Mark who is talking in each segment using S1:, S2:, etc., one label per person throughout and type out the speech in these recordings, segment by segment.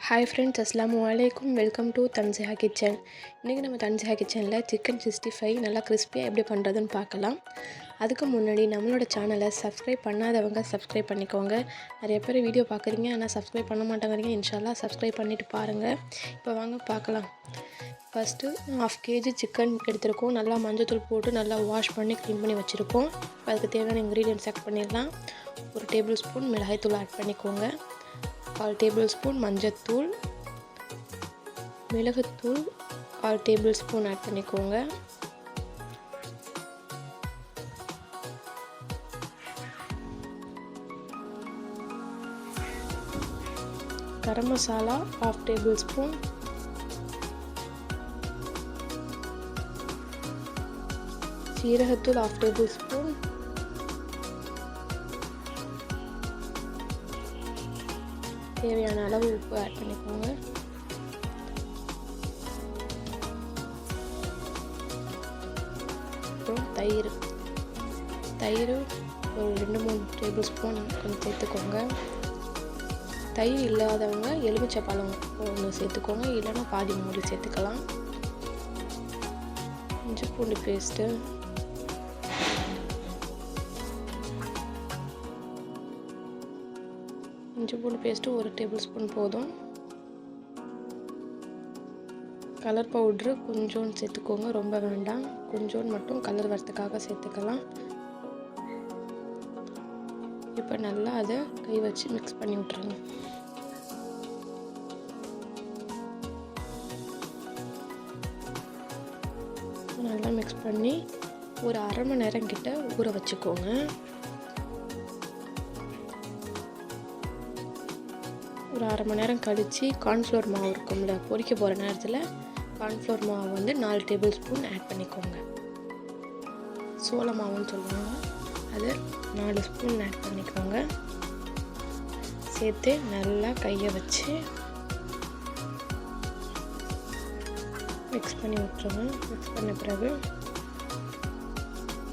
S1: Hi friends, அஸ்ஸலாமு அலைக்கும். Welcome to Thansiha kitchen. இன்றைக்கி நம்ம தன்சிஹா கிச்சனில் சிக்கன் 65 நல்லா கிறிஸ்பியாக எப்படி பண்ணுறதுன்னு பார்க்கலாம். அதுக்கு முன்னாடி நம்மளோட சேனலை சப்ஸ்கிரைப் பண்ணாதவங்க சப்ஸ்கிரைப் பண்ணிக்கோங்க. நிறைய பேர் வீடியோ பார்க்குறீங்க, ஆனால் சப்ஸ்கிரைப் பண்ண மாட்டேங்கிறீங்க. இன்ஷால்லா சப்ஸ்கிரைப் பண்ணிவிட்டு பாருங்கள். இப்போ வாங்க பார்க்கலாம். ஃபஸ்ட்டு 1/2 kg சிக்கன் எடுத்துருக்கோம். நல்லா மஞ்சள் போட்டு நல்லா வாஷ் பண்ணி க்ளீன் பண்ணி வச்சுருக்கோம். அதுக்கு தேவையான இன்க்ரீடியன்ட்ஸ் ஆட் பண்ணிடலாம். 1 டேபிள் ஸ்பூன் மிளகாய்த்தூள் ஆட் பண்ணிக்கோங்க. 1/4 டேபிள் ஸ்பூன் மஞ்சத்தூள், மிளகுத்தூள் 1/4 டேபிள் ஸ்பூன் ஆட் பண்ணிக்கோங்க. கரம் மசாலா 1/2 டேபிள் ஸ்பூன், சீரகத்தூள் 1/2 டேபிள் ஸ்பூன், தேவையான அளவு உப்பு ஆட் பண்ணிக்கோங்க. அப்புறம் தயிர் ஒரு 2-3 டேபிள் ஸ்பூன் கொஞ்சம் சேர்த்துக்கோங்க. தயிர் இல்லாதவங்க எலுமிச்சை பழம் ஒன்று சேர்த்துக்கோங்க, இல்லைன்னா பாதி மூடி சேர்த்துக்கலாம். இஞ்சி பூண்டு பேஸ்ட்டு, இஞ்சி பூண்டு பேஸ்ட்டு 1 டேபிள் ஸ்பூன் போதும். கலர் பவுட்ரு கொஞ்சோண்டு சேர்த்துக்கோங்க, ரொம்ப வேண்டாம். கொஞ்சோண்டு மட்டும் கலர் வரத்துக்காக சேர்த்துக்கலாம். இப்போ நல்லா அதை கை வச்சு மிக்ஸ் பண்ணி விட்ருங்க. நல்லா மிக்ஸ் பண்ணி ஒரு 1/2 மணி நேரம் கிட்ட ஊற வச்சுக்கோங்க. ஒரு 1/2 மணி நேரம் கழித்து கார்ன்ஃப்ளவர் மாவு இருக்கும்ல, பொரிக்க போகிற நேரத்தில் கார்ன்ஃப்ளவர் மாவு வந்து 4 டேபிள் ஸ்பூன் ஆட் பண்ணிக்கோங்க. சோள மாவுன்னு சொல்லுவாங்க, அது 4 ஸ்பூன் ஆட் பண்ணிக்கோங்க. சேர்த்து நல்லா கையை வச்சு மிக்ஸ் பண்ணி விட்டுருங்க. மிக்ஸ் பண்ண பிறகு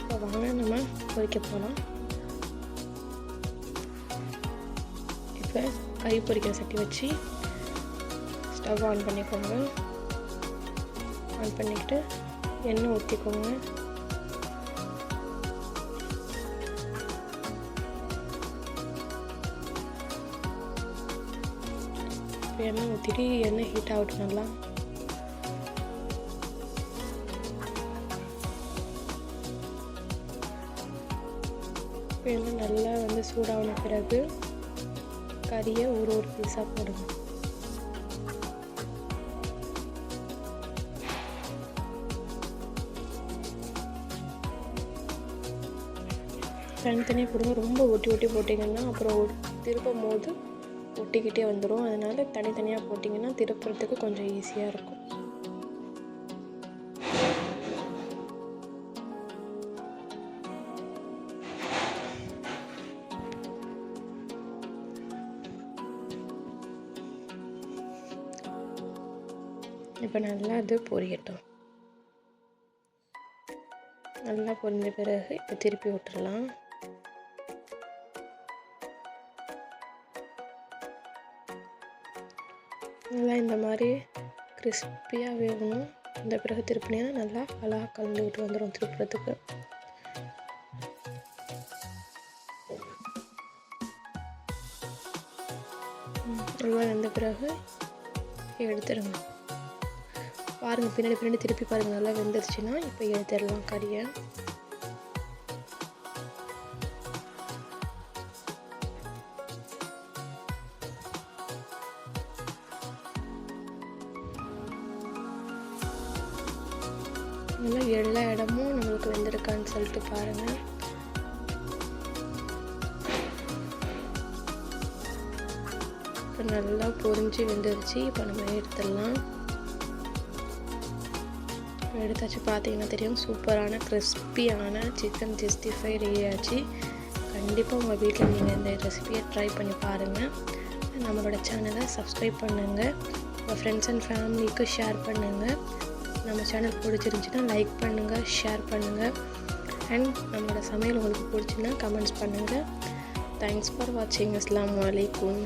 S1: இப்போ வாங்க நம்ம பொரிக்க போகலாம். இப்போ கறி பொரிக்கிற சட்டி வச்சு ஸ்டவ் ஆன் பண்ணிக்கோங்க. ஆன் பண்ணிக்கிட்டு எண்ணெய் ஊற்றிக்கோங்க. எண்ணெய் ஊற்றிட்டு எண்ணெய் ஹீட் ஆகட்டும் நல்லா. எண்ணெய் நல்லா வந்து சூடான பிறகு கறியை ஒரு பீஸாக போடுங்க. தனித்தனியாக போடுங்க. ரொம்ப ஒட்டி போட்டிங்கன்னா அப்புறம் திருப்பும் போது ஒட்டிக்கிட்டே வந்துடும். அதனால் தனித்தனியாக போட்டிங்கன்னா திருப்புறதுக்கு கொஞ்சம் ஈஸியாக இருக்கும். இப்போ நல்லா அது பொரியட்டும். நல்லா பொரிஞ்ச பிறகு இப்போ திருப்பி விட்டுடலாம். நல்லா இந்த மாதிரி கிறிஸ்பியாக வேகணும். இந்த பிறகு திருப்பினா நல்லா அழகாக கலந்துக்கிட்டு வந்துடும் திருப்புறதுக்கு. நல்லா வெந்த பிறகு எடுத்துடுங்க. பாருங்கள், பின்னாடி திருப்பி பாருங்கள், நல்லா வெந்துருச்சுன்னா இப்போ எடுத்துடலாம் கறியை. நல்லா எல்லா இடமும் நம்மளுக்கு வெந்திருக்கான்னு சொல்லிட்டு பாருங்கள். இப்போ நல்லா பொரிஞ்சு வெந்துருச்சு. இப்போ நம்ம எடுத்துடலாம். எடுத்தாச்சு. பார்த்தீங்கன்னா தெரியும், சூப்பரான கிறிஸ்பியான சிக்கன் 65 ரெடி ஆச்சு. கண்டிப்பாக உங்கள் வீட்டில் நீங்கள் இந்த ரெசிபியை ட்ரை பண்ணி பாருங்கள். நம்மளோட சேனலை சப்ஸ்கிரைப் பண்ணுங்கள். உங்கள் ஃப்ரெண்ட்ஸ் அண்ட் ஃபேமிலிக்கு ஷேர் பண்ணுங்கள். நம்ம சேனல் பிடிச்சிருந்துச்சின்னா லைக் பண்ணுங்கள், ஷேர் பண்ணுங்கள். அண்ட் நம்மளோட சமையல் உங்களுக்கு பிடிச்சின்னா கமெண்ட்ஸ் பண்ணுங்கள். தேங்க்ஸ் ஃபார் வாட்சிங். அஸ்ஸலாமு அலைக்கும்.